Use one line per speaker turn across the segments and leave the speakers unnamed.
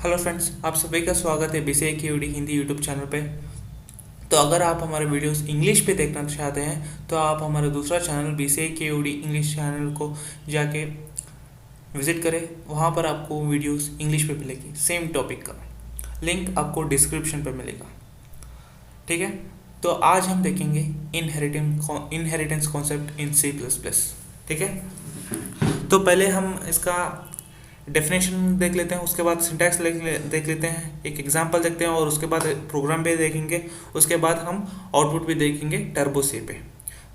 Hello friends, आप सभी का स्वागत है बीसीए केयूडी हिंदी यूट्यूब चैनल पे। तो अगर आप हमारे वीडियोस इंग्लिश पे देखना चाहते हैं तो आप हमारा दूसरा चैनल बीसीए केयूडी इंग्लिश चैनल को जाके विज़िट करें। वहाँ पर आपको वीडियोस इंग्लिश पे मिलेगी, सेम टॉपिक का लिंक आपको डिस्क्रिप्शन पे मिलेगा। ठीक है, तो आज हम देखेंगे inheritance concept in C plus plus. ठीक है, तो पहले हम इसका डेफिनेशन देख लेते हैं, उसके बाद सिंटैक्स देख लेते हैं, एक एग्जांपल देखते हैं और उसके बाद प्रोग्राम पे देखेंगे, उसके बाद हम आउटपुट भी देखेंगे टर्बो सी पे।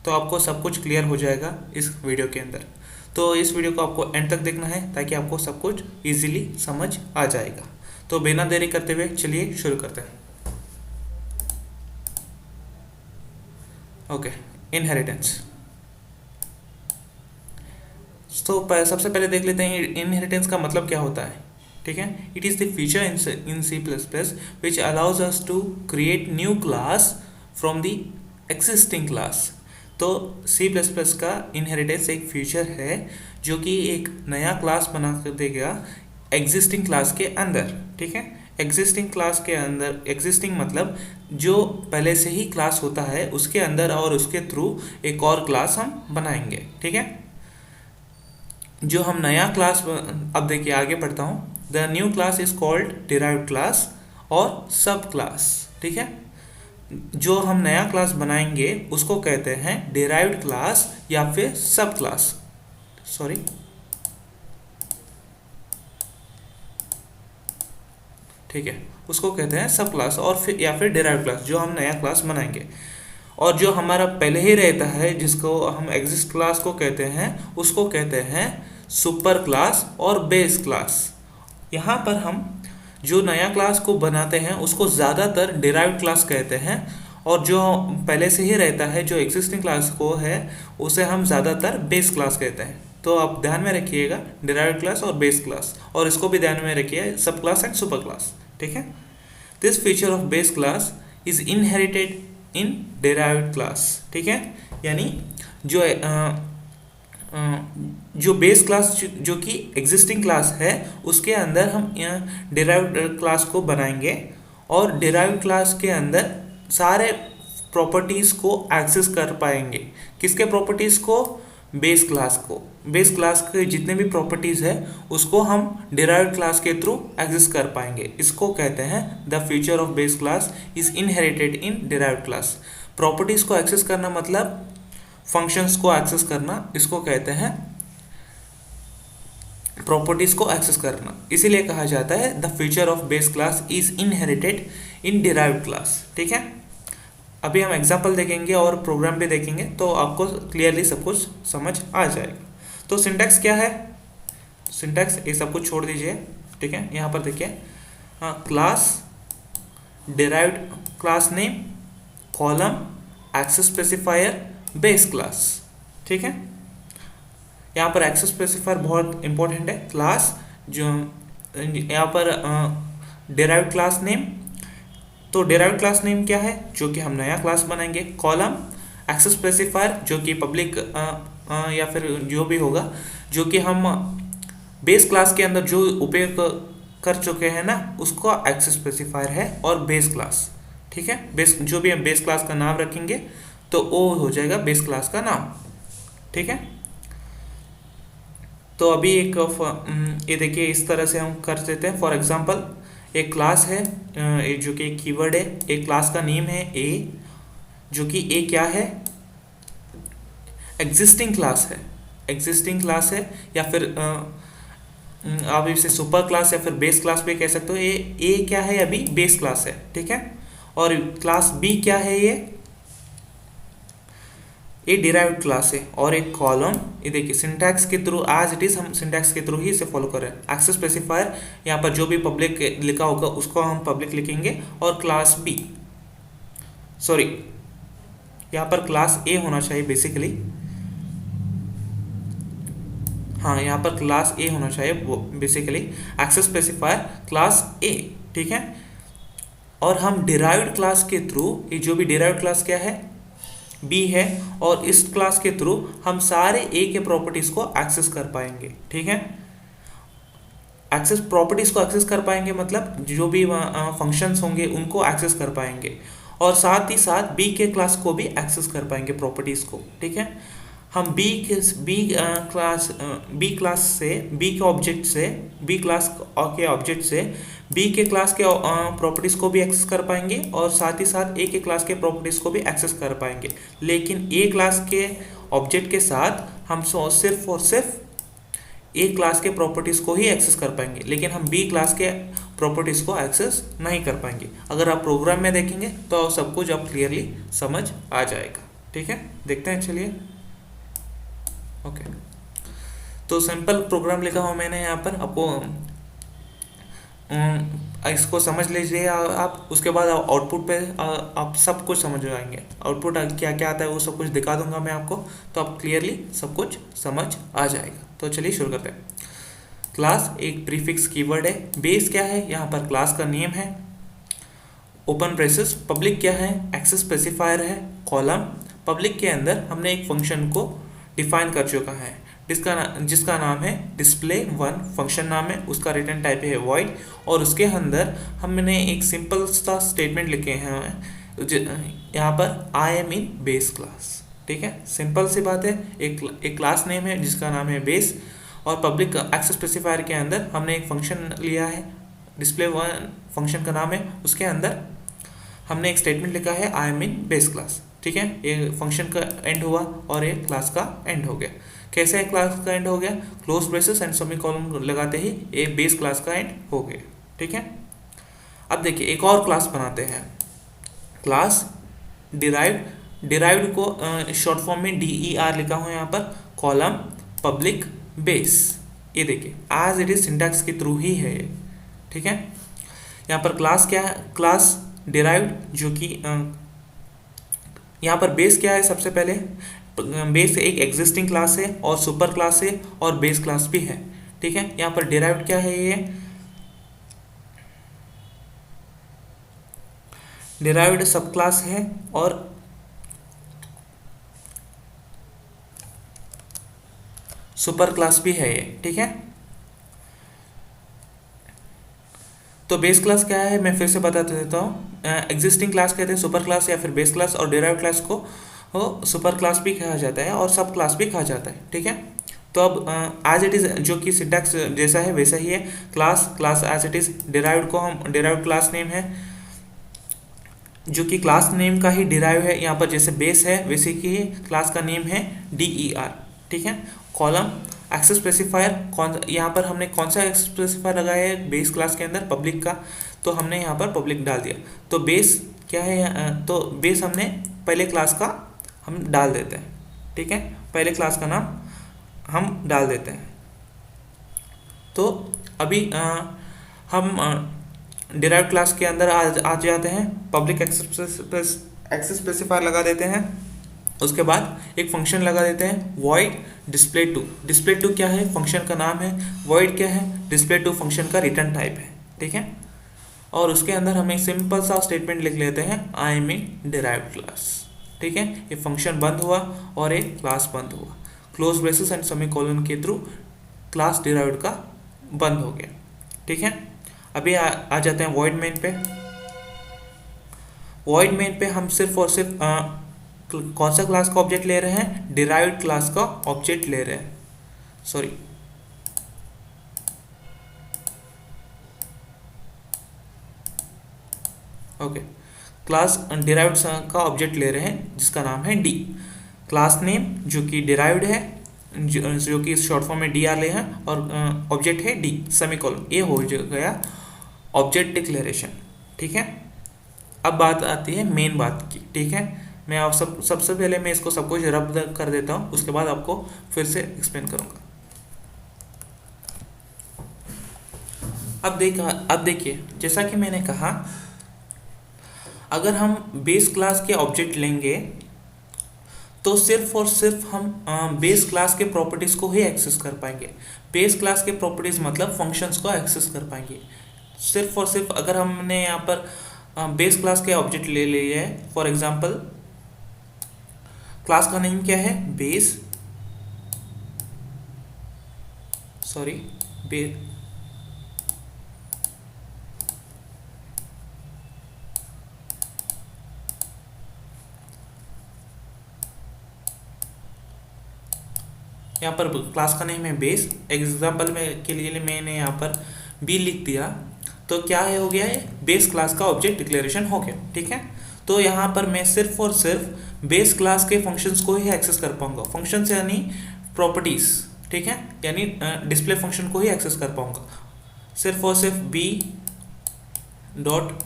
तो आपको सब कुछ क्लियर हो जाएगा इस वीडियो के अंदर। तो इस वीडियो को आपको एंड तक देखना है ताकि आपको सब कुछ ईजिली समझ आ जाएगा। तो बिना देरी करते हुए चलिए शुरू करते हैं। Okay, inheritance. तो सबसे पहले देख लेते हैं इनहेरिटेंस का मतलब क्या होता है। ठीक है, it is the feature in C plus plus which allows us to create new class from the existing class. तो सी प्लस प्लस का इनहेरिटेंस एक फीचर है जो कि एक नया क्लास बना कर देगा एग्जिस्टिंग क्लास के अंदर। ठीक है, एग्जिस्टिंग क्लास के अंदर, एग्जिस्टिंग मतलब जो पहले से ही क्लास होता है उसके अंदर और उसके थ्रू एक और क्लास हम बनाएंगे। ठीक है, जो हम नया क्लास, अब देखिए आगे पढ़ता हूँ। The new class is called derived class और सब क्लास। ठीक है, जो हम नया क्लास बनाएंगे उसको कहते हैं डिराइव्ड क्लास या फिर सब क्लास। सॉरी, ठीक है, उसको कहते हैं सब क्लास और फिर या फिर डिराइव्ड क्लास, जो हम नया क्लास बनाएंगे। और जो हमारा पहले ही रहता है जिसको हम एग्जिस्ट क्लास को कहते हैं उसको कहते हैं सुपर क्लास और बेस क्लास। यहाँ पर हम जो नया क्लास को बनाते हैं उसको ज़्यादातर डिराइव्ड क्लास कहते हैं और जो पहले से ही रहता है जो एग्जिस्टिंग क्लास को है उसे हम ज़्यादातर बेस क्लास कहते हैं। तो आप ध्यान में रखिएगा डिराइव्ड क्लास और बेस क्लास, और इसको भी ध्यान में रखिए सब क्लास एंड सुपर क्लास। ठीक है, this feature of base class is inherited in derived class. ठीक है, यानी जो बेस क्लास जो कि एग्जिस्टिंग क्लास है उसके अंदर हम डिराइव्ड क्लास को बनाएंगे और डिराइव्ड क्लास के अंदर सारे प्रॉपर्टीज़ को एक्सेस कर पाएंगे। किसके प्रॉपर्टीज़ को? बेस क्लास को। बेस क्लास के जितने भी प्रॉपर्टीज़ है उसको हम डिराइव्ड क्लास के थ्रू एक्सेस कर पाएंगे। इसको कहते हैं the feature of base class is inherited in derived class. Properties को एक्सेस करना मतलब फंक्शंस को एक्सेस करना, इसको कहते हैं प्रॉपर्टीज़ को एक्सेस करना। इसीलिए कहा जाता है the feature of base class is inherited in derived class. ठीक है, अभी हम एग्जाम्पल देखेंगे और प्रोग्राम भी देखेंगे तो आपको क्लियरली सब कुछ समझ आ जाएगा। तो सिंटैक्स क्या है? सिंटैक्स ये सब कुछ छोड़ दीजिए। ठीक है, यहाँ पर देखिए, class, derived class name, colon, access specifier, base class. ठीक है, यहाँ पर एक्सेस स्पेसिफायर बहुत इंपॉर्टेंट है। क्लास, जो यहाँ पर डिराइव्ड क्लास नेम, तो डिराइव्ड क्लास नेम क्या है? जो कि हम नया क्लास बनाएंगे। कॉलम, एक्सेस स्पेसिफायर जो कि पब्लिक या फिर जो भी होगा, जो कि हम बेस क्लास के अंदर जो उपयोग कर चुके हैं ना उसको एक्सेस स्पेसिफायर है। और बेस क्लास, ठीक है, बेस जो भी हम बेस क्लास का नाम रखेंगे तो वो हो जाएगा बेस क्लास का नाम। ठीक है, तो अभी एक ये देखिए इस तरह से हम कर देते हैं। फॉर एग्जांपल एक क्लास है जो कि एक कीवर्ड है, एक क्लास का नेम है ए, जो कि ए क्या है? एग्जिस्टिंग क्लास है। एग्जिस्टिंग क्लास है या फिर आप इसे सुपर क्लास या फिर बेस क्लास भी कह सकते हो। ए क्या है? अभी बेस क्लास है। ठीक है, और क्लास बी क्या है? ये डिराइव्ड क्लास है। और एक कॉलम, ये देखिए सिंटैक्स के थ्रू एज इट इज हम सिंटैक्स के थ्रू ही इसे फॉलो कर रहे हैं। एक्सेस स्पेसिफायर, यहाँ पर जो भी पब्लिक लिखा होगा उसको हम पब्लिक लिखेंगे। और क्लास बी, सॉरी यहाँ पर क्लास ए होना चाहिए बेसिकली। हाँ, यहाँ पर क्लास ए होना चाहिए वो basically. Access specifier class a. ठीक है, और हम डिराइव्ड क्लास के थ्रू, ये जो भी डिराइव्ड क्लास क्या है? बी है, और इस क्लास के थ्रू हम सारे ए के प्रॉपर्टीज को एक्सेस कर पाएंगे। ठीक है, एक्सेस प्रॉपर्टीज़ को एक्सेस कर पाएंगे, मतलब जो भी फंक्शंस होंगे उनको एक्सेस कर पाएंगे, और साथ ही साथ बी के क्लास को भी एक्सेस कर पाएंगे प्रॉपर्टीज़ को। ठीक है, हम बी क्लास से बी के ऑब्जेक्ट से बी क्लास के ऑब्जेक्ट से बी के क्लास के प्रॉपर्टीज़ को भी एक्सेस कर पाएंगे, और साथ ही साथ ए के क्लास के प्रॉपर्टीज़ को भी एक्सेस कर पाएंगे। लेकिन ए क्लास के ऑब्जेक्ट के साथ हम सिर्फ और सिर्फ ए क्लास के प्रॉपर्टीज़ को ही एक्सेस कर पाएंगे, लेकिन हम बी क्लास के प्रॉपर्टीज़ को एक्सेस नहीं कर पाएंगे। अगर आप प्रोग्राम में देखेंगे तो सब कुछ अब क्लियरली समझ आ जाएगा। ठीक है, देखते हैं, चलिए। ओके, तो सिंपल प्रोग्राम लिखा हूँ मैंने यहाँ पर, आपको इसको समझ लीजिए आप। उसके बाद आउटपुट पे आप सब कुछ समझ जाएंगे। आउटपुट क्या क्या आता है वो सब कुछ दिखा दूंगा मैं आपको, तो आप क्लियरली सब कुछ समझ आ जाएगा। तो चलिए शुरू करते हैं। क्लास एक प्रीफिक्स कीवर्ड है। बेस क्या है, यहाँ पर क्लास का नेम है, ओपन ब्रेसेस। पब्लिक क्या है, एक्सेस स्पेसिफायर है। कॉलम, पब्लिक के अंदर हमने एक फंक्शन को डिफाइन कर चुका है जिसका नाम है display1 फंक्शन नाम है, उसका रिटर्न टाइप है void, और उसके अंदर हमने एक सिंपल सा स्टेटमेंट लिखे हैं यहाँ पर I am in base class. ठीक है, सिंपल सी बात है। एक क्लास नेम है जिसका नाम है बेस, और पब्लिक एक्सेस स्पेसिफायर के अंदर हमने एक फंक्शन लिया है, display1 फंक्शन का नाम है, उसके अंदर हमने एक स्टेटमेंट लिखा है I am in base class. ठीक है, ये फंक्शन का एंड हुआ और ये क्लास का एंड हो गया। कैसे क्लास का एंड हो गया, क्लोज ब्रेसेस एंड सेमीकोलन लगाते ही ये बेस क्लास का एंड हो गया। ठीक है, अब देखिए एक और क्लास बनाते हैं, क्लास डिराइव्ड को शॉर्ट फॉर्म में DER लिखा हुआ है यहाँ पर, कॉलम पब्लिक बेस। ये देखिए एज इट इज सिंटैक्स के थ्रू ही है ये। ठीक है, यहाँ पर क्लास क्या है, क्लास डिराइव्ड, जो कि यहाँ पर बेस क्या है, सबसे पहले बेस एक एग्जिस्टिंग क्लास है और सुपर क्लास है और बेस क्लास भी है। ठीक है, यहाँ पर डिराइव्ड क्या है, ये डिराइव्ड सब क्लास है और सुपर क्लास भी है ये। ठीक है, तो बेस क्लास क्या है मैं फिर से बता देता हूँ। एग्जिस्टिंग क्लास कहते हैं सुपर क्लास या फिर बेस क्लास, और डिराइव्ड क्लास को सुपर क्लास भी कहा जाता है और सब क्लास भी कहा जाता है। ठीक है, तो अब एज इट इज, जो कि सिंटैक्स जैसा है वैसा ही है, class as it is. Derived को हम डिराइव्ड क्लास नेम है, जो कि क्लास नेम का ही डिराइव है, यहाँ पर जैसे बेस है वैसे कि क्लास का नेम है DER। ठीक है, कॉलम एक्सेस स्पेसिफायर, यहाँ पर हमने कौन सा एक्सेस स्पेसिफायर लगाया है बेस क्लास के अंदर, पब्लिक का, तो हमने यहाँ पर पब्लिक डाल दिया। तो बेस क्या है, तो बेस हमने पहले क्लास का हम डाल देते हैं। ठीक है, पहले क्लास का नाम हम डाल देते हैं। तो अभी हम डिराइव्ड क्लास के अंदर आ जाते हैं, पब्लिक एक्सेस स्पेसिफायर लगा देते हैं, उसके बाद एक फंक्शन लगा देते हैं void display2। display2 क्या है, फंक्शन का नाम है, void क्या है, display2 फंक्शन का रिटर्न टाइप है। ठीक है, और उसके अंदर हम एक सिंपल सा स्टेटमेंट लिख लेते हैं I am in derived class. ठीक है, ये फंक्शन बंद हुआ और एक क्लास बंद हुआ, क्लोज ब्रेसेस एंड सेमीकोलन के थ्रू क्लास डिराइव्ड का बंद हो गया। ठीक है, अभी आ जाते हैं void मेन पे। void मेन पे हम सिर्फ और सिर्फ कौन सा क्लास का ऑब्जेक्ट ले रहे हैं, डिराइव्ड क्लास का ऑब्जेक्ट ले रहे हैं, सॉरी ओके, क्लास डिराइव्ड का ऑब्जेक्ट ले रहे हैं जिसका नाम है D। क्लास नेम जो कि डिराइव्ड है, जो कि शॉर्ट फॉर्म में DR ले हैं, और ऑब्जेक्ट है D सेमीकोलन। ये हो गया ऑब्जेक्ट डिक्लेरेशन। ठीक है, अब बात आती है मेन बात की। ठीक है, मैं आप सबसे पहले मैं इसको सब कुछ रब कर देता हूँ, उसके बाद आपको फिर से एक्सप्लेन करूँगा। अब देखिए जैसा कि मैंने कहा, अगर हम बेस क्लास के ऑब्जेक्ट लेंगे तो सिर्फ और सिर्फ हम बेस क्लास के प्रॉपर्टीज़ को ही एक्सेस कर पाएंगे। बेस क्लास के प्रॉपर्टीज़ मतलब फंक्शंस को एक्सेस कर पाएंगे सिर्फ और सिर्फ अगर हमने यहाँ पर बेस क्लास के ऑब्जेक्ट ले लिए है। फॉर एग्जांपल क्लास का नेम क्या है, यहाँ पर क्लास का नेम है बेस, एग्जाम्पल में के लिए मैंने यहाँ पर बी लिख दिया, तो क्या है, हो गया है, बेस क्लास का ऑब्जेक्ट डिक्लेरेशन हो गया। ठीक है, तो यहाँ पर मैं सिर्फ और सिर्फ बेस क्लास के फंक्शंस को ही एक्सेस कर पाऊंगा, फंक्शंस यानी प्रॉपर्टीज, ठीक है, यानी डिस्प्ले फंक्शन को ही एक्सेस कर पाऊंगा, सिर्फ और सिर्फ बी डॉट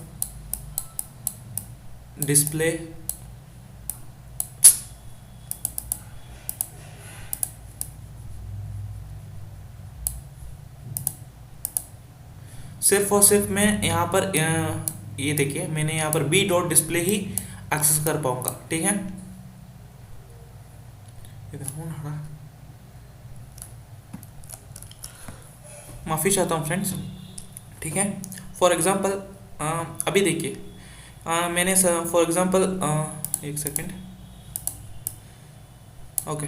डिस्प्ले सिर्फ और सिर्फ मैं यहाँ पर ये देखिए मैंने यहाँ पर बी डॉट डिस्प्ले ही एक्सेस कर पाऊंगा। ठीक है, माफ़ी चाहता हूँ फ्रेंड्स। ठीक है, फॉर एग्जांपल अभी देखिए मैंने फॉर एग्जांपल एक सेकेंड, ओके,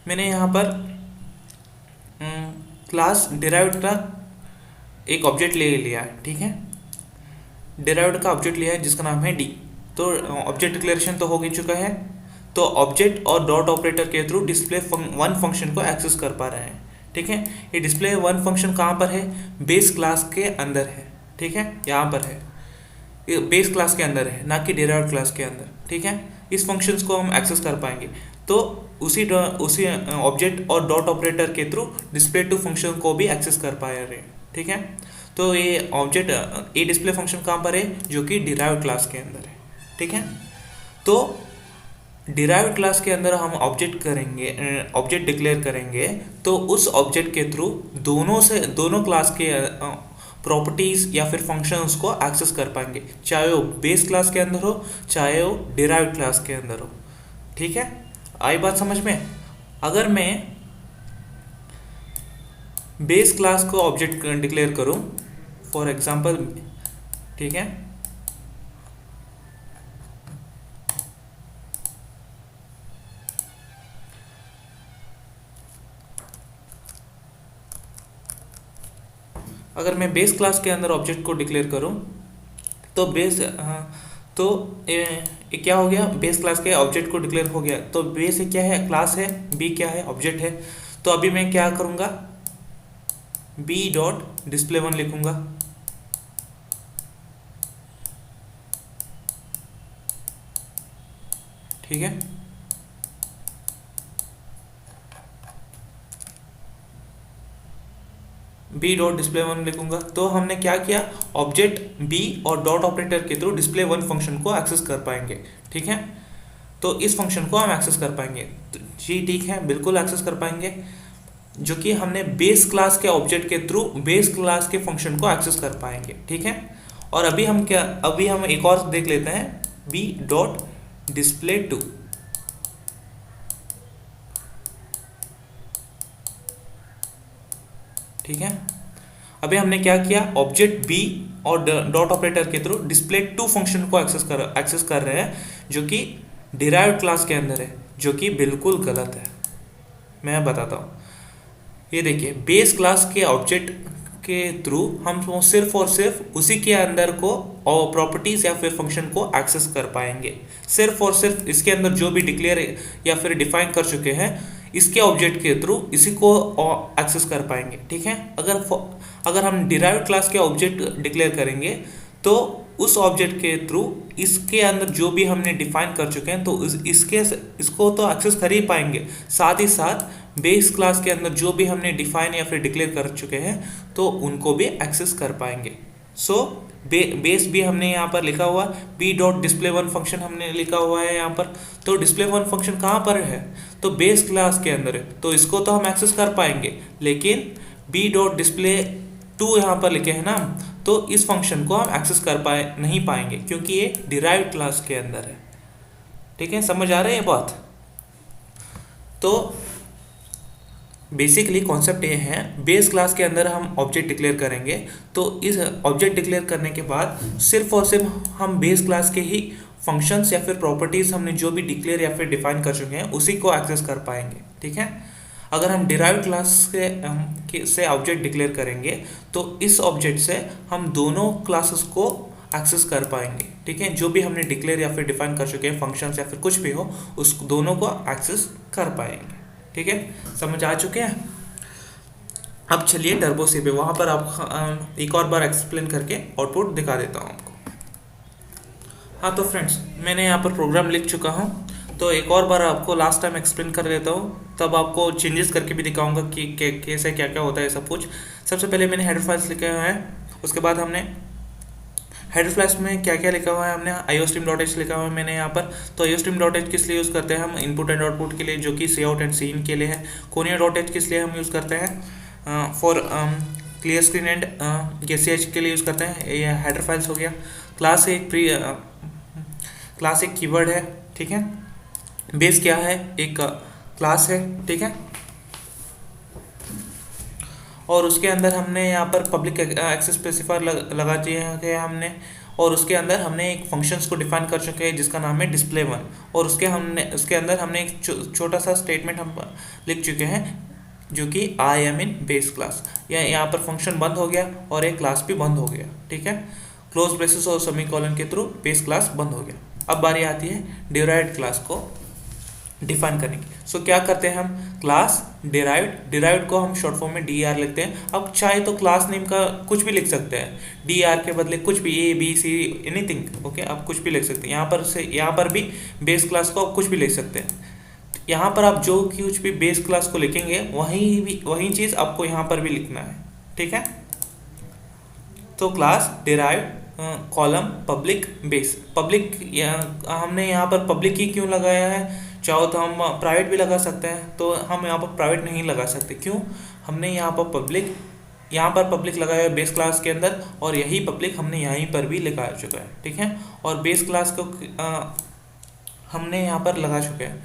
मैंने यहाँ पर क्लास डिराइव्ड का एक ऑब्जेक्ट ले लिया है। ठीक है, डिराइव्ड का ऑब्जेक्ट लिया है जिसका नाम है डी, तो ऑब्जेक्ट डिक्लेरेशन तो हो ही चुका है, तो ऑब्जेक्ट और डॉट ऑपरेटर के थ्रू डिस्प्ले वन फंक्शन को एक्सेस कर पा रहे हैं। ठीक है, ये डिस्प्ले वन फंक्शन कहाँ पर है, बेस क्लास के अंदर है। ठीक है, यहाँ पर है, ये बेस क्लास के अंदर है, ना कि डिराइव्ड क्लास के अंदर। ठीक है, इस फंक्शंस को हम एक्सेस कर पाएंगे, तो उसी ऑब्जेक्ट और डॉट ऑपरेटर के थ्रू डिस्प्ले टू फंक्शन को भी एक्सेस कर पा रहे हैं। ठीक है, तो ये ऑब्जेक्ट ये डिस्प्ले फंक्शन कहाँ पर है, जो कि डिराइव्ड क्लास के अंदर है। ठीक है, तो डिराइव्ड क्लास के अंदर हम ऑब्जेक्ट करेंगे, ऑब्जेक्ट डिक्लेयर करेंगे, तो उस ऑब्जेक्ट के थ्रू दोनों क्लास के प्रॉपर्टीज या फिर फंक्शंस को एक्सेस कर पाएंगे, चाहे वो बेस क्लास के अंदर हो चाहे वो डिराइव्ड क्लास के अंदर हो। ठीक है, आई बात समझ में। अगर मैं बेस क्लास को ऑब्जेक्ट डिक्लेयर करूं फॉर एग्जांपल, ठीक है, अगर मैं बेस क्लास के अंदर ऑब्जेक्ट को डिक्लेयर करूं तो तो ये क्या हो गया, बेस क्लास के ऑब्जेक्ट को डिक्लेयर हो गया, तो बेस क्या है, क्लास है, बी क्या है, ऑब्जेक्ट है। तो अभी मैं क्या करूंगा, बी डॉट डिस्प्ले वन लिखूंगा। ठीक है, बी डॉट डिस्प्ले वन लिखूंगा, तो हमने क्या किया, ऑब्जेक्ट बी और डॉट ऑपरेटर के थ्रू डिस्प्ले वन फंक्शन को एक्सेस कर पाएंगे। ठीक है, तो इस फंक्शन को हम एक्सेस कर पाएंगे, तो जी ठीक है, बिल्कुल एक्सेस कर पाएंगे, जो कि हमने बेस क्लास के ऑब्जेक्ट के थ्रू बेस क्लास के फंक्शन को एक्सेस कर पाएंगे। ठीक है, और अभी हम एक और देख लेते हैं, बी डॉट डिस्प्ले टू। ठीक है, अभी हमने क्या किया, ऑब्जेक्ट बी और डॉट ऑपरेटर के थ्रू डिस्प्ले टू फंक्शन को एक्सेस कर रहे हैं, जो कि डिराइव्ड क्लास के अंदर है, जो कि बिल्कुल गलत है। मैं बताता हूँ, ये देखिए, बेस क्लास के ऑब्जेक्ट के थ्रू हम सिर्फ और सिर्फ उसी के अंदर को और प्रॉपर्टीज या फिर फंक्शन को एक्सेस कर पाएंगे, सिर्फ और सिर्फ इसके अंदर जो भी डिक्लेयर या फिर डिफाइन कर चुके हैं इसके ऑब्जेक्ट के थ्रू इसी को एक्सेस कर पाएंगे। ठीक है, अगर हम डिराइव्ड क्लास के ऑब्जेक्ट डिक्लेयर करेंगे तो उस ऑब्जेक्ट के थ्रू इसके अंदर जो भी हमने डिफाइन कर चुके हैं तो इसको तो एक्सेस कर ही पाएंगे, साथ ही साथ बेस क्लास के अंदर जो भी हमने डिफाइन या फिर डिक्लेयर कर चुके हैं तो उनको भी एक्सेस कर पाएंगे। सो बेस भी हमने यहाँ पर लिखा हुआ, B dot display one function हमने लिखा हुआ है यहाँ पर, तो डिस्प्ले वन फंक्शन कहाँ पर है, तो बेस क्लास के अंदर है, तो इसको तो हम एक्सेस कर पाएंगे, लेकिन बी डॉट डिस्प्ले टू यहाँ पर लिखे हैं ना, तो इस फंक्शन को हम एक्सेस कर नहीं पाएंगे क्योंकि ये डिराइव्ड क्लास के अंदर है। ठीक है, समझ आ रहा है ये बात। तो बेसिकली कॉन्सेप्ट ये है, बेस क्लास के अंदर हम ऑब्जेक्ट डिक्लेयर करेंगे, तो इस ऑब्जेक्ट डिक्लेयर करने के बाद सिर्फ और सिर्फ हम बेस क्लास के ही फंक्शंस या फिर प्रॉपर्टीज हमने जो भी डिक्लेयर या फिर डिफाइन कर चुके हैं उसी को एक्सेस कर पाएंगे। ठीक है, अगर हम डिराइव्ड क्लास से ऑब्जेक्ट डिक्लेयर करेंगे तो इस ऑब्जेक्ट से हम दोनों क्लासेस को एक्सेस कर पाएंगे। ठीक है, जो भी हमने डिक्लेयर या फिर डिफाइन कर चुके हैं फंक्शंस या फिर कुछ भी हो, उस दोनों को एक्सेस कर पाएंगे। ठीक है, समझ आ चुके हैं। अब चलिए टर्बो सी पे, वहाँ पर आप एक और बार एक्सप्लेन करके आउटपुट दिखा देता हूँ आपको। हाँ तो फ्रेंड्स, मैंने यहाँ पर प्रोग्राम लिख चुका हूँ, तो एक और बार आपको लास्ट टाइम एक्सप्लेन कर देता हूँ, तब आपको चेंजेस करके भी दिखाऊंगा कि कैसे क्या क्या होता है सब कुछ। सबसे पहले मैंने हेडर फाइल्स लिखे हुए हैं, उसके बाद हमने हेडर फाइल्स में क्या क्या लिखा हुआ है, हमने iostream.h लिखा हुआ है मैंने यहाँ पर। तो iostream.h किस लिए यूज़ करते हैं हम, इनपुट एंड आउटपुट के लिए, जो कि सी आउट एंड सी इन के लिए है। कोनिया.h किस लिए हम यूज़ करते हैं, फॉर क्लियर स्क्रीन एंड गेसीएच के लिए यूज़ करते हैं। ये हेडर फाइल्स हो गया। क्लास एक क्लास एक कीवर्ड है। ठीक है, बेस क्या है, एक क्लास है। ठीक है, और उसके अंदर हमने यहाँ पर पब्लिक एक्सेस स्पेसिफायर लगा दिए हैं हमने, और उसके अंदर हमने एक फंक्शंस को डिफाइन कर चुके हैं जिसका नाम है display1, और उसके अंदर हमने एक छोटा सा स्टेटमेंट हम लिख चुके हैं जो कि I am in base class. यहाँ पर फंक्शन बंद हो गया और एक क्लास भी बंद हो गया। ठीक है, क्लोज ब्रेसेस और सेमीकोलन के थ्रू बेस क्लास बंद हो गया। अब बारी आती है डिराइव्ड क्लास को डिफाइन करने की। सो क्या करते हैं हम, क्लास डिराइव्ड को हम शॉर्ट फॉर्म में डी लिखते हैं। अब चाहे तो क्लास नेम का कुछ भी लिख सकते हैं, डी के बदले कुछ भी, A B C anything, okay, आप कुछ भी लिख सकते हैं। यहाँ पर भी बेस क्लास को आप कुछ भी लिख सकते हैं। यहाँ पर आप जो कुछ भी बेस क्लास को लिखेंगे वही चीज़ आपको यहाँ पर भी लिखना है। ठीक है, तो class derived column public base. Public हमने यहाँ पर पब्लिक ही क्यों लगाया है, चाहो तो हम प्राइवेट भी लगा सकते हैं, तो हम यहाँ पर प्राइवेट नहीं लगा सकते। क्यों, हमने यहाँ पर पब्लिक लगाया है बेस क्लास के अंदर, और यही पब्लिक हमने यहीं पर भी लगा चुका है। ठीक है, और बेस क्लास को हमने यहाँ पर लगा चुके हैं।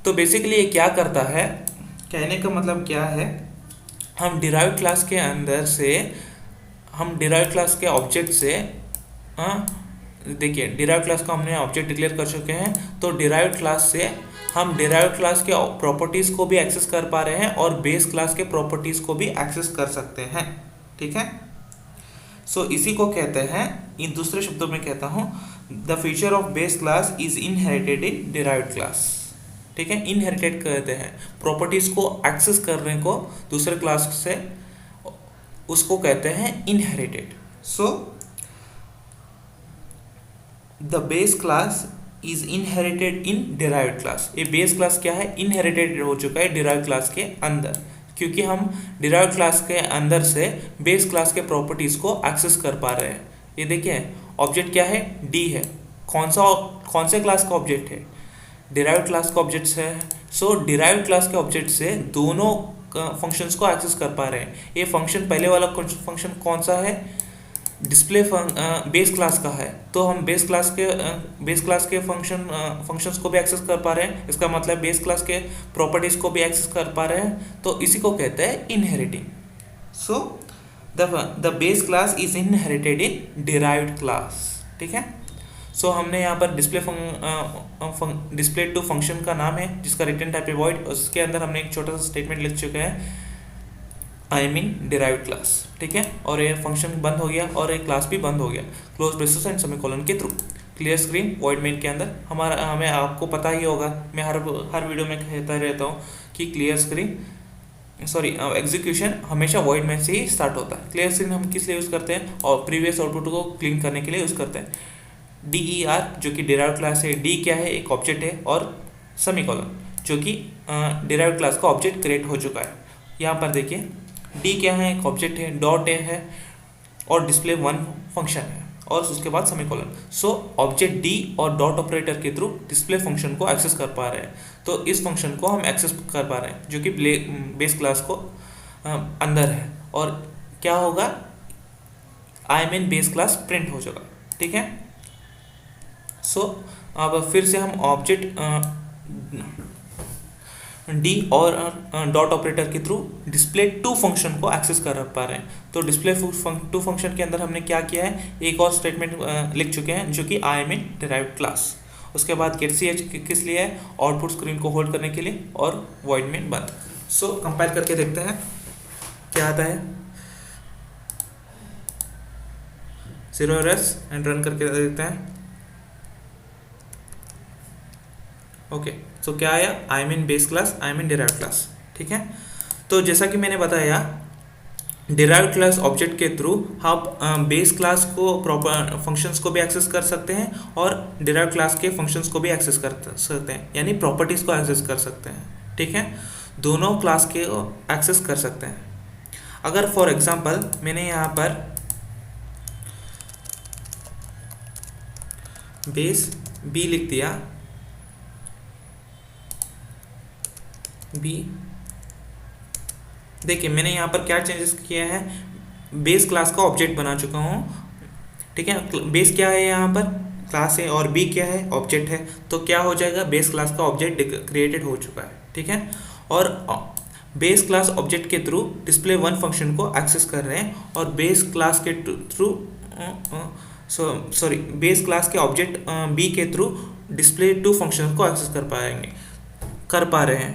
तो बेसिकली ये क्या करता है, कहने का मतलब क्या है, हम डिराइव्ड क्लास के अंदर से, हम डिराइव्ड क्लास के ऑब्जेक्ट से, देखिए डिराइव्ड क्लास को हमने ऑब्जेक्ट डिक्लेयर कर चुके हैं, तो डिराइव्ड क्लास से हम डिराइव्ड क्लास के प्रॉपर्टीज़ को भी एक्सेस कर पा रहे हैं और बेस क्लास के प्रॉपर्टीज़ को भी एक्सेस कर सकते हैं। ठीक है, सो इसी को कहते हैं, इन दूसरे शब्दों में कहता हूँ, the feature of base class is inherited in derived class. ठीक है, इनहेरिटेड कहते हैं प्रॉपर्टीज़ को एक्सेस करने को दूसरे क्लास से, उसको कहते हैं inherited. So the base class is inherited in derived class. ये बेस क्लास क्या है, इनहेरिटेड हो चुका है डिराइव्ड क्लास के अंदर, क्योंकि हम डिराइव्ड क्लास के अंदर से बेस क्लास के प्रॉपर्टीज को एक्सेस कर पा रहे हैं। ये देखिए ऑब्जेक्ट क्या है, डी है। कौन से क्लास का ऑब्जेक्ट है, डिराइव्ड क्लास का ऑब्जेक्ट है। सो डिराइव्ड क्लास के ऑब्जेक्ट से दोनों फंक्शंस को एक्सेस कर पा रहे हैं। ये फंक्शन, पहले वाला फंक्शन कौन सा है, डिस्प्ले बेस क्लास का है, तो हम बेस क्लास के फंक्शंस को भी एक्सेस कर पा रहे हैं। इसका मतलब बेस क्लास के प्रॉपर्टीज को भी एक्सेस कर पा रहे हैं, तो इसी को कहते हैं inheriting. So the base class is inherited in derived class. ठीक है, सो हमने यहाँ पर डिस्प्ले टू फंक्शन का नाम है जिसका रिटर्न टाइप है वॉइड, उसके अंदर हमने एक छोटा सा स्टेटमेंट लिख चुके हैं, आई मीन डिराइव्ड क्लास। ठीक है, और ये फंक्शन बंद हो गया और एक क्लास भी बंद हो गया क्लोज ब्रेसेस एंड सेमीकोलन के through. Clear screen void main के अंदर हमें आपको पता ही होगा, मैं हर वीडियो में कहता रहता हूँ कि क्लियर स्क्रीन एग्जीक्यूशन हमेशा वॉइड मेन से ही स्टार्ट होता है। क्लियर स्क्रीन हम किस लिए यूज़ करते हैं, और प्रीवियस आउटपुट को क्लीन करने के लिए यूज़ करते हैं। DER जो कि डिराइव्ड क्लास है, डी क्या है, एक ऑब्जेक्ट है, और सेमीकोलन जो कि डिराइव्ड क्लास का ऑब्जेक्ट क्रिएट हो चुका है। यहाँ पर देखिए डी क्या है, एक ऑब्जेक्ट है, डॉट है, और display1 फंक्शन है, और उसके बाद सेमीकोलन। सो ऑब्जेक्ट डी और डॉट ऑपरेटर के थ्रू डिस्प्ले फंक्शन को एक्सेस कर पा रहे हैं। तो इस फंक्शन को हम एक्सेस कर पा रहे हैं जो कि बेस क्लास को अंदर है, और क्या होगा, I mean base class print हो जाएगा। ठीक है, सो अब फिर से हम ऑब्जेक्ट डी और डॉट ऑपरेटर के थ्रू डिस्प्ले टू फंक्शन को एक्सेस कर पा रहे हैं। तो डिस्प्ले टू फंक्शन के अंदर हमने क्या किया है, एक और स्टेटमेंट लिख चुके हैं जो कि आई मीन डिराइव्ड क्लास। उसके बाद गेट सी एच किस लिए है, आउटपुट स्क्रीन को होल्ड करने के लिए, और वॉइड मेन बंद। सो कंपाइल करके देखते हैं क्या आता है। 0 एरर्स एंड रन करके देखते हैं। ओके, सो क्या आया, I am in base class, I am in derived class. ठीक है, तो जैसा कि मैंने बताया डिराइव्ड क्लास ऑब्जेक्ट के थ्रू हम बेस क्लास को प्रॉपर फंक्शंस को भी एक्सेस कर सकते हैं और डिराइव्ड क्लास के फंक्शंस को भी एक्सेस कर सकते हैं, यानी प्रॉपर्टीज़ को एक्सेस कर सकते हैं। ठीक है, दोनों क्लास के एक्सेस कर सकते हैं। अगर फॉर एग्जांपल मैंने यहाँ पर बेस बी लिख दिया, बी, देखिए मैंने यहाँ पर क्या चेंजेस किया है, बेस क्लास का ऑब्जेक्ट बना चुका हूँ। ठीक है, बेस क्या है यहाँ पर, क्लास है, और बी क्या है, ऑब्जेक्ट है। तो क्या हो जाएगा, बेस क्लास का ऑब्जेक्ट क्रिएटेड हो चुका है। ठीक है, और बेस क्लास ऑब्जेक्ट के थ्रू डिस्प्ले वन फंक्शन को एक्सेस कर रहे हैं, और बेस क्लास के थ्रू बेस क्लास के ऑब्जेक्ट बी के थ्रू डिस्प्ले टू फंक्शन को एक्सेस कर पा रहे हैं।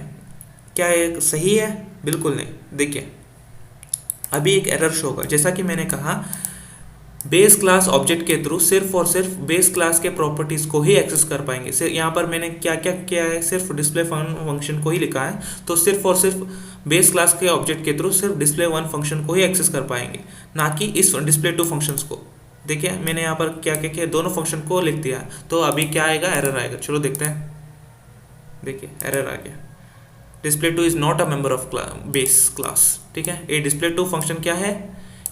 क्या ये सही है? बिल्कुल नहीं। देखिए अभी एक एरर शो होगा, जैसा कि मैंने कहा बेस क्लास ऑब्जेक्ट के थ्रू सिर्फ और सिर्फ बेस क्लास के प्रॉपर्टीज़ को ही एक्सेस कर पाएंगे। यहाँ पर मैंने क्या क्या किया है, सिर्फ डिस्प्ले फंक्शन को ही लिखा है, तो सिर्फ और सिर्फ बेस क्लास के ऑब्जेक्ट के थ्रू सिर्फ डिस्प्ले वन फंक्शन को ही एक्सेस कर पाएंगे, ना कि इस डिस्प्ले टू फंक्शंस को। देखिए मैंने यहाँ पर क्या क्या किया, दोनों फंक्शन को लिख दिया, तो अभी क्या आएगा, एरर आएगा। चलो देखते हैं। देखिए एरर आ गया, display two is not a member of base class. ठीक है, ये डिस्प्ले टू फंक्शन क्या है,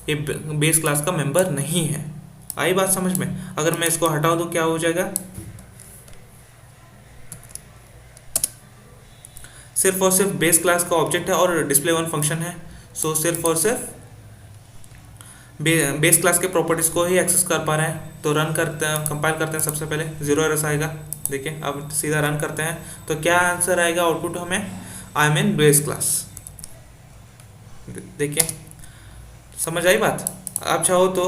ये बेस क्लास का मेंबर नहीं है। आई बात समझ में? अगर मैं इसको हटा दूं क्या हो जाएगा, सिर्फ और सिर्फ बेस क्लास का ऑब्जेक्ट है और डिस्प्ले वन फंक्शन है, सो सिर्फ और सिर्फ बेस क्लास के प्रॉपर्टीज को ही एक्सेस कर पा रहे हैं। तो रन करते हैं, कंपाइल करते हैं, सबसे पहले 0 एरर्स आएगा। देखिए अब सीधा रन करते हैं, तो क्या आंसर आएगा आउटपुट हमें, I am in base class. देखिए समझ आई बात? आप चाहो तो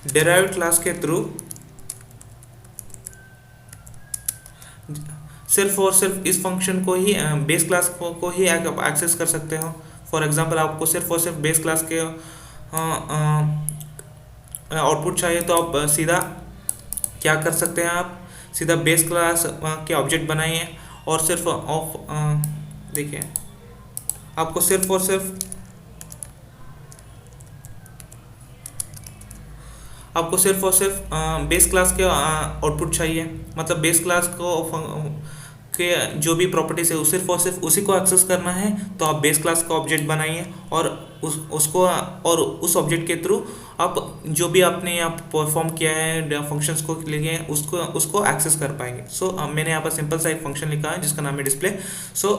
डिराइव्ड क्लास के थ्रू सिर्फ और सिर्फ इस फंक्शन को ही बेस क्लास को ही एक्सेस कर सकते हो। फॉर एग्जांपल आपको सिर्फ और सिर्फ बेस क्लास के आउटपुट चाहिए, तो आप सीधा क्या कर सकते हैं, आप सीधा बेस क्लास के ऑब्जेक्ट बनाइए और सिर्फ देखिए आपको सिर्फ और सिर्फ बेस क्लास के आउटपुट चाहिए, मतलब बेस क्लास को के जो भी प्रॉपर्टीज है सिर्फ और सिर्फ उसी को एक्सेस करना है। तो आप बेस क्लास का ऑब्जेक्ट बनाइए और उसको और उस ऑब्जेक्ट के थ्रू आप जो भी आपने यहाँ परफॉर्म किया है फंक्शंस को लिए उसको एक्सेस कर पाएंगे। सो मैंने यहाँ पर सिंपल सा एक फंक्शन लिखा है जिसका नाम है display. So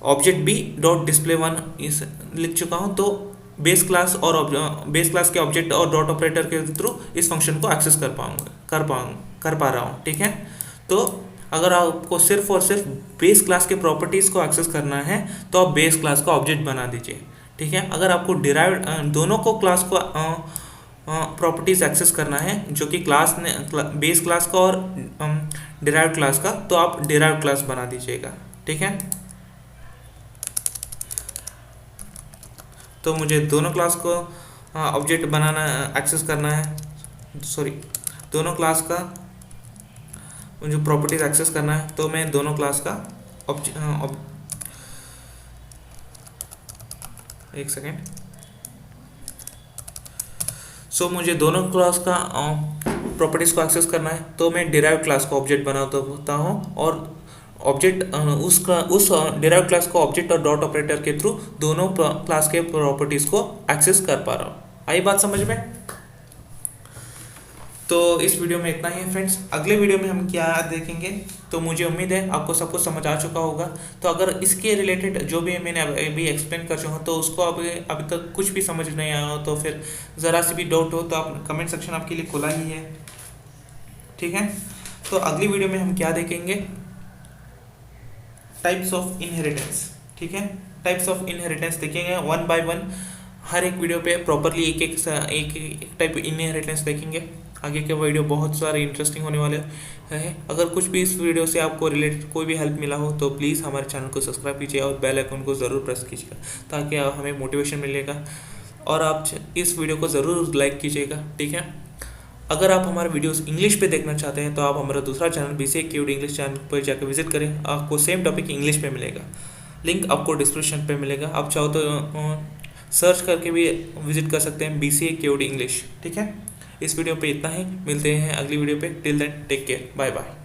object B dot display one इस लिख चुका हूँ, तो बेस क्लास के ऑब्जेक्ट और डॉट ऑपरेटर के थ्रू इस फंक्शन को एक्सेस कर पा रहा हूँ। ठीक है, तो अगर आपको सिर्फ और सिर्फ बेस क्लास के प्रॉपर्टीज़ को एक्सेस करना है तो आप बेस क्लास का ऑब्जेक्ट बना दीजिए। ठीक है, अगर आपको डिराइव्ड दोनों को क्लास को प्रॉपर्टीज़ एक्सेस करना है जो कि क्लास ने बेस क्लास का और डिराइव्ड क्लास का, तो आप डिराइव्ड क्लास बना दीजिएगा। ठीक है, तो मुझे दोनों क्लास को ऑब्जेक्ट बनाना एक्सेस करना है, दोनों क्लास का जो प्रॉपर्टीज एक्सेस करना है, तो मैं दोनों क्लास का एक सेकेंड। सो मुझे दोनों क्लास का प्रॉपर्टीज को एक्सेस करना है, तो मैं डिराइव्ड क्लास का ऑब्जेक्ट बनाता हूँ और ऑब्जेक्ट उस डिराइव्ड क्लास को ऑब्जेक्ट और डॉट ऑपरेटर के थ्रू दोनों क्लास के प्रॉपर्टीज को एक्सेस कर पा रहा हूँ। आई बात समझ में? तो इस वीडियो में इतना ही है फ्रेंड्स। अगले वीडियो में हम क्या देखेंगे, तो मुझे उम्मीद है आपको सब कुछ समझ आ चुका होगा। तो अगर इसके रिलेटेड जो भी मैंने अभी एक्सप्लेन कर चुका हूँ तो उसको अभी तक कुछ भी समझ नहीं आया हो, तो फिर ज़रा सी भी डाउट हो तो आप कमेंट सेक्शन आपके लिए खुला ही है। ठीक है, तो अगली वीडियो में हम क्या देखेंगे, टाइप्स ऑफ इनहेरिटेंस। ठीक है, टाइप्स ऑफ इनहेरिटेंस देखेंगे वन बाय वन, हर एक वीडियो पे प्रॉपरली एक टाइप इनहेरिटेंस देखेंगे। आगे के वीडियो बहुत सारे इंटरेस्टिंग होने वाले हैं। अगर कुछ भी इस वीडियो से आपको रिलेटेड कोई भी हेल्प मिला हो तो प्लीज़ हमारे चैनल को सब्सक्राइब कीजिए और बेल आइकन को ज़रूर प्रेस कीजिएगा ताकि हमें मोटिवेशन मिलेगा, और आप इस वीडियो को ज़रूर लाइक कीजिएगा। ठीक है, अगर आप हमारे वीडियोस इंग्लिश पे देखना चाहते हैं तो आप हमारा दूसरा channel BCA KUD English channel पर जाकर विजिट करें, आपको सेम टॉपिक इंग्लिश पे मिलेगा। लिंक आपको डिस्क्रिप्शन पे मिलेगा, आप चाहो तो सर्च करके भी विजिट कर सकते हैं BCA KUD इंग्लिश। ठीक है, इस वीडियो पे इतना ही, मिलते हैं अगली वीडियो पे। Till then take care, bye bye.